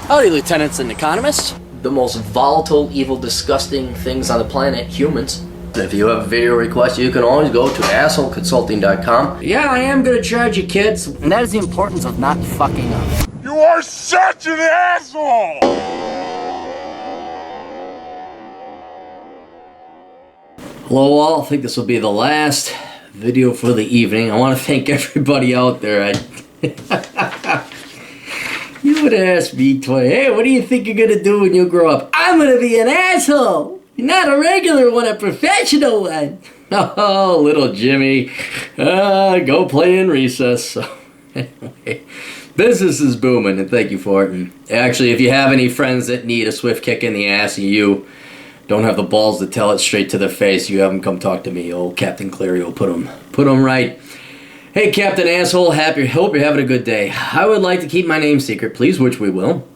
Howdy, lieutenants and economists. The most volatile, evil, disgusting things on the planet, humans. If you have a video request, you can always go to assholeconsulting.com. Yeah, I am gonna charge you, kids. And that is the importance of not fucking up. You are such an asshole! Hello all, I think this will be the last video for the evening. I want to thank everybody out there. You would ask me, hey, what do you think you're going to do when you grow up? I'm going to be an asshole! Not a regular one, a professional one! Oh, little Jimmy. Go play in recess. So, anyway, business is booming, and thank you for it. And actually, if you have any friends that need a swift kick in the ass and you don't have the balls to tell it straight to their face, you have them come talk to me. Old Captain Cleary will put them right. Hey, Captain Asshole, hope you're having a good day. I would like to keep my name secret, please, which we will.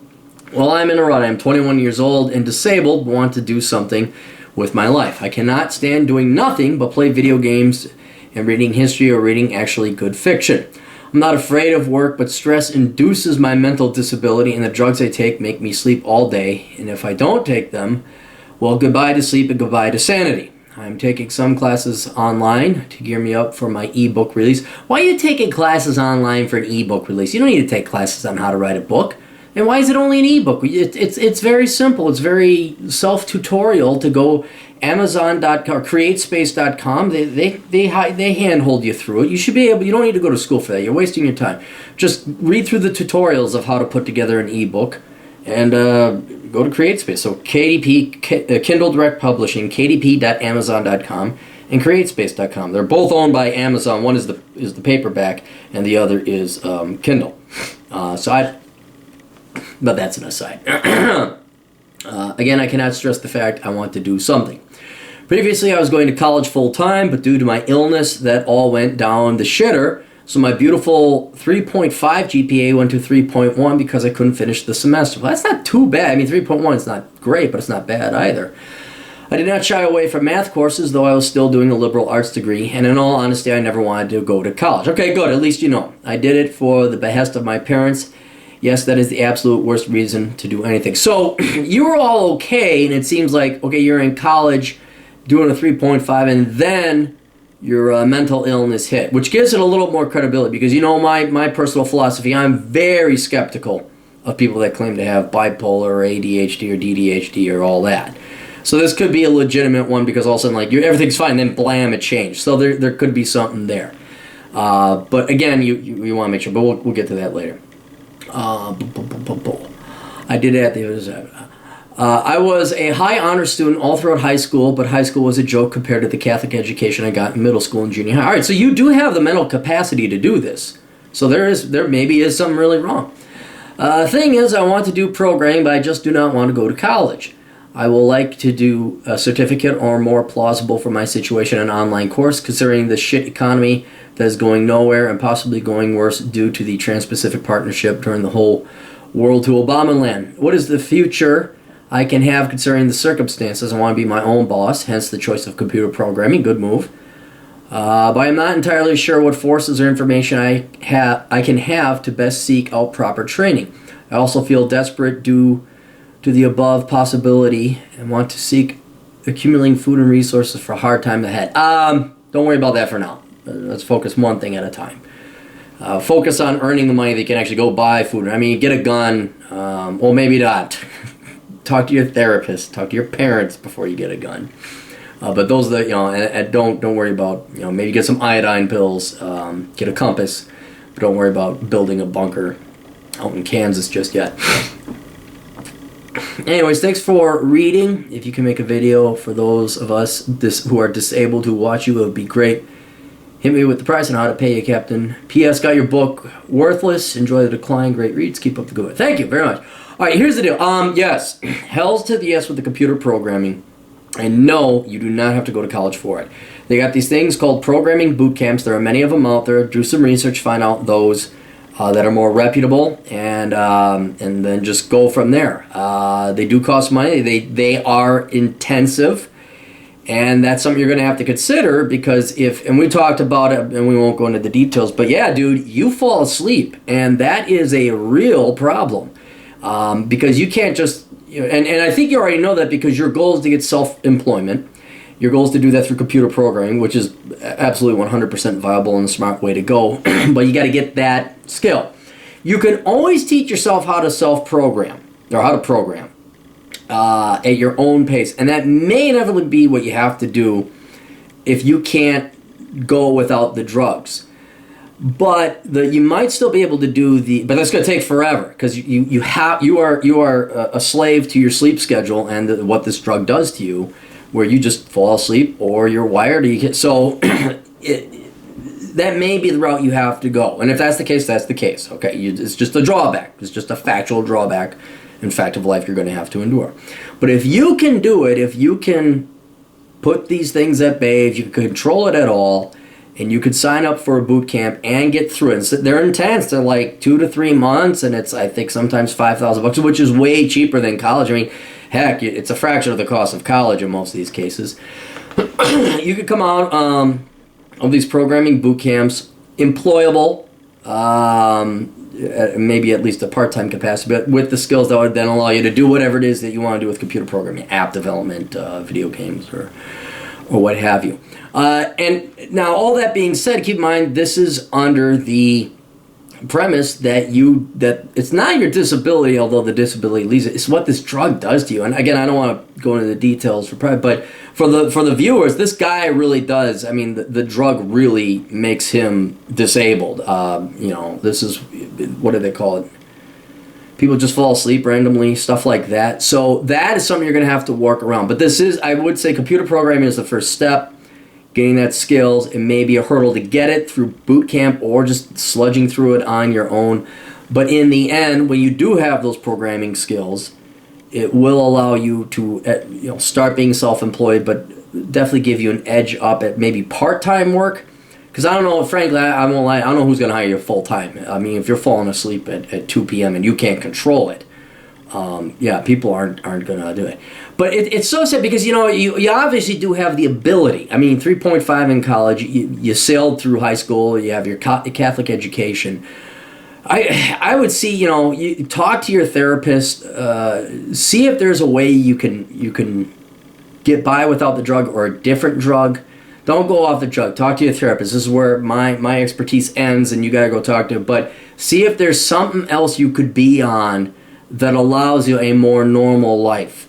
Well, I'm in a rut. I'm 21 years old and disabled, want to do something with my life. I cannot stand doing nothing but play video games and reading history or reading actually good fiction. I'm not afraid of work, but stress induces my mental disability, and the drugs I take make me sleep all day, and if I don't take them, well, goodbye to sleep and goodbye to sanity. I'm taking some classes online to gear me up for my ebook release. Why are you taking classes online for an ebook release? You don't need to take classes on how to write a book. And why is it only an ebook? It's very simple. It's very self-tutorial to go Amazon.com or CreateSpace.com. They handhold you through it. You should be able. You don't need to go to school for that. You're wasting your time. Just read through the tutorials of how to put together an ebook, and go to CreateSpace. So KDP, Kindle Direct Publishing, kdp.amazon.com, and CreateSpace.com. They're both owned by Amazon. One is the paperback, and the other is Kindle. But that's an aside. Again, I cannot stress the fact I want to do something. Previously, I was going to college full-time, but due to my illness, that all went down the shitter. So my beautiful 3.5 GPA went to 3.1 because I couldn't finish the semester. Well, that's not too bad. I mean, 3.1 is not great, but it's not bad either. I did not shy away from math courses, though I was still doing a liberal arts degree, and in all honesty, I never wanted to go to college. Okay, good. At least you know. I did it for the behest of my parents. Yes, that is the absolute worst reason to do anything. So you were all okay, and it seems like, okay, you're in college doing a 3.5, and then your mental illness hit, which gives it a little more credibility because, you know, my personal philosophy, I'm very skeptical of people that claim to have bipolar or ADHD or DDHD or all that. So this could be a legitimate one because all of a sudden, like, everything's fine, then blam, it changed. So there could be something there. But again, you want to make sure, but we'll get to that later. I did it at the I was a high honor student all throughout high school, but high school was a joke compared to the Catholic education I got in middle school and junior high. All right, so you do have the mental capacity to do this. So there maybe is something really wrong. Thing is, I want to do programming, but I just do not want to go to college. I will like to do a certificate or more plausible for my situation, an online course, considering the shit economy that is going nowhere and possibly going worse due to the Trans-Pacific Partnership during the whole world to Obama land. What is the future I can have considering the circumstances? I want to be my own boss, hence the choice of computer programming. Good move. But I'm not entirely sure what forces or information I can have to best seek out proper training. I also feel desperate due to the above possibility and want to seek accumulating food and resources for a hard time ahead. Don't worry about that for now. Let's focus one thing at a time. Focus on earning the money that you can actually go buy food. I mean, get a gun. Well, maybe not. Talk to your therapist. Talk to your parents before you get a gun. But those that, you know, and don't worry about, you know, maybe get some iodine pills. Get a compass. But don't worry about building a bunker out in Kansas just yet. Anyways, thanks for reading. If you can make a video for those of us who are disabled who watch you, it would be great. Hit me with the price on how to pay you, Captain. P.S. Got your book, Worthless. Enjoy the decline. Great reads. Keep up the good work. Thank you very much. All right, here's the deal. Yes, hell's to the yes with the computer programming. And no, you do not have to go to college for it. They got these things called Programming Bootcamps. There are many of them out there. Do some research, find out those that are more reputable, and then just go from there. They do cost money. They are intensive. And that's something you're going to have to consider because and we talked about it, and we won't go into the details, but yeah, dude, you fall asleep, and that is a real problem. Because you can't just, and I think you already know that because your goal is to get self-employment. Your goal is to do that through computer programming, which is absolutely 100% viable and a smart way to go. But you got to get that skill. You can always teach yourself how to self-program or how to program at your own pace. And that may inevitably be what you have to do if you can't go without the drugs. But you might still be able to do but that's going to take forever because you are a slave to your sleep schedule and what this drug does to you, where you just fall asleep or you're wired. That may be the route you have to go. And if that's the case, that's the case. Okay, it's just a drawback. It's just a factual drawback in fact of life you're going to have to endure. But if you can do it, if you can put these things at bay, if you can control it at all, and you could sign up for a boot camp and get through it. And they're intense. They're like 2 to 3 months, and it's, I think, sometimes $5,000, which is way cheaper than college. I mean, heck, it's a fraction of the cost of college in most of these cases. You could come out of these programming boot camps employable, maybe at least a part-time capacity, but with the skills that would then allow you to do whatever it is that you want to do with computer programming, app development, video games, or what have you. And now, all that being said, keep in mind this is under the premise that it's not your disability, although the disability leads it. It's what this drug does to you. And again, I don't want to go into the details for private, but for the viewers, this guy really does. I mean, the drug really makes him disabled. This is, what do they call it? People just fall asleep randomly, stuff like that. So that is something you're going to have to work around. But this is, I would say, computer programming is the first step. Getting that skills, it may be a hurdle to get it through boot camp or just sludging through it on your own. But in the end, when you do have those programming skills, it will allow you to start being self-employed, but definitely give you an edge up at maybe part-time work. Because I don't know, frankly, I won't lie, I don't know who's going to hire you full-time. I mean, if you're falling asleep at 2 p.m. and you can't control it, people aren't going to do it. But it's so sad because, you obviously do have the ability. I mean, 3.5 in college, you sailed through high school, you have your Catholic education. I would see, you talk to your therapist, see if there's a way you can get by without the drug or a different drug. Don't go off the drug. Talk to your therapist. This is where my expertise ends, and you got to go talk to him. But see if there's something else you could be on that allows you a more normal life.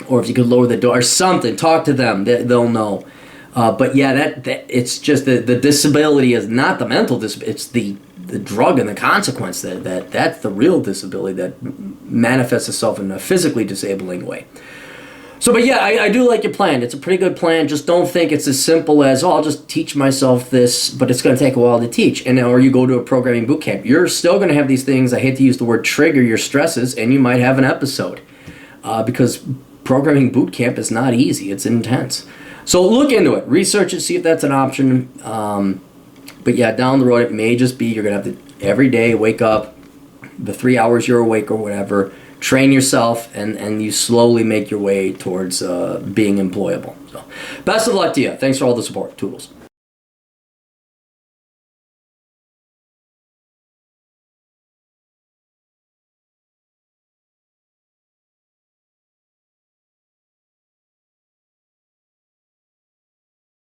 Or if you could lower the dose or something, talk to them. They'll know. But yeah, that it's just the disability is not the mental disability. It's the drug and the consequence that's the real disability that manifests itself in a physically disabling way. So, but yeah, I do like your plan. It's a pretty good plan. Just don't think it's as simple as, I'll just teach myself this, but it's going to take a while to teach. Or you go to a programming boot camp. You're still going to have these things, I hate to use the word trigger your stresses, and you might have an episode. Because programming boot camp is not easy. It's intense. So look into it. Research it. See if that's an option. But yeah, down the road, it may just be you're going to have to, every day, wake up, the 3 hours you're awake or whatever, train yourself, and you slowly make your way towards being employable. So, best of luck to you. Thanks for all the support. Toodles.